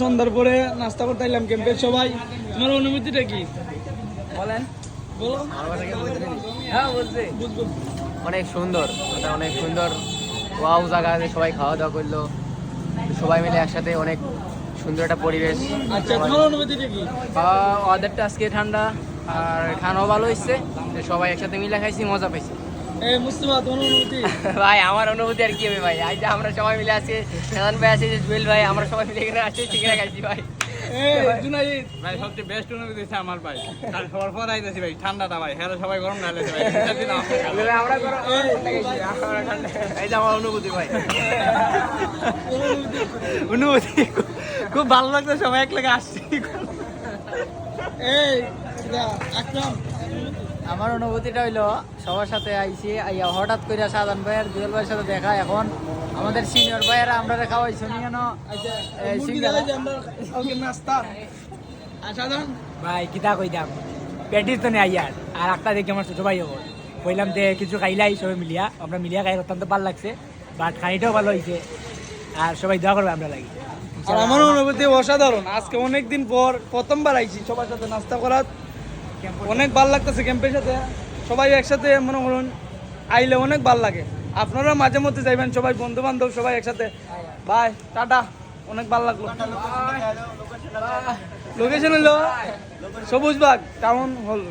সন্ধ্যার পরে নাস্তা করতে এলাম ক্যাম্পের সবাই। তোমার অনুভূতিটা কি বলেন? বলো। হ্যাঁ বলছি অনেক সুন্দর, অনেক সুন্দর ওয়াও জায়গা আছে, সবাই খাওয়া দাওয়া করলো সবাই মিলে একসাথে, অনেক সুন্দর একটা পরিবেশ। আচ্ছা, তোমার অনুভূতিটা কি? ওয়েদারটা আজকে ঠান্ডা আর খানাও ভালো হয়েছে, সবাই একসাথে মিলে খাইছি, মজা পাইছি। মুস্তফা, তোমার অনুভূতি? ভাই আমার অনুভূতি আর কি হবে ভাই, আজ আমরা সবাই মিলে আছি, শাহান ভাই আছে, জুয়েল ভাই, আমরা সবাই মিলে এখানে আছি, চিকেন খাইছি ভাই। জুনাইদ ভাই সবচেয়ে বেস্ট অনুভূতি হচ্ছে আমার ভাই, কারণ সবার পর আইতেছি ভাই ঠান্ডাটা ভাই, হ্যাঁ সবাই গরম ঢালেছে ভাই, আমরা এই যে আমার অনুভূতি ভাই, অনুভূতি খুব ভালো লাগতো, সবাই এক লাগে আসছি। আকরাম, আমার অনুভূতিটা হইলো সবার সাথে আইছি, আইয়া হঠাৎ করে শাহান ভাই আর জুয়েল ভাইয়ের সাথে দেখা, এখন আমাদের সিনিয়র ভাইয়েরা আমরা খাওয়াইছি কেন নাস্তা সাধারণ ভাই কিতা কইতাম, প্যাটিস তো নেই আর আর একটা দেখি আমার ছোট ভাই হবো, কইলাম যে কিছু খাইলাই সবাই মিলিয়া, আমরা মিলিয়া খাই অত্যন্ত ভালো লাগছে, বাট খানিটাও ভালো হয়েছে, আর সবাই দোয়া করবে আমরা লাগি। আর আমার অনুভূতি অসাধারণ, আজকে অনেকদিন পর প্রথমবার আইছি সবার সাথে নাস্তা করার, অনেক ভালো লাগতেছে ক্যাম্পের সাথে সবাই একসাথে, মনে করুন আইলে অনেক ভালো লাগে। আপনারা মাঝে মধ্যে যাইবেন সবাই বন্ধু বান্ধব সবাই একসাথে। বাই, টাটা, অনেক ভালো লাগলো। লোকেশন হলো সবুজবাগ টাউন হল।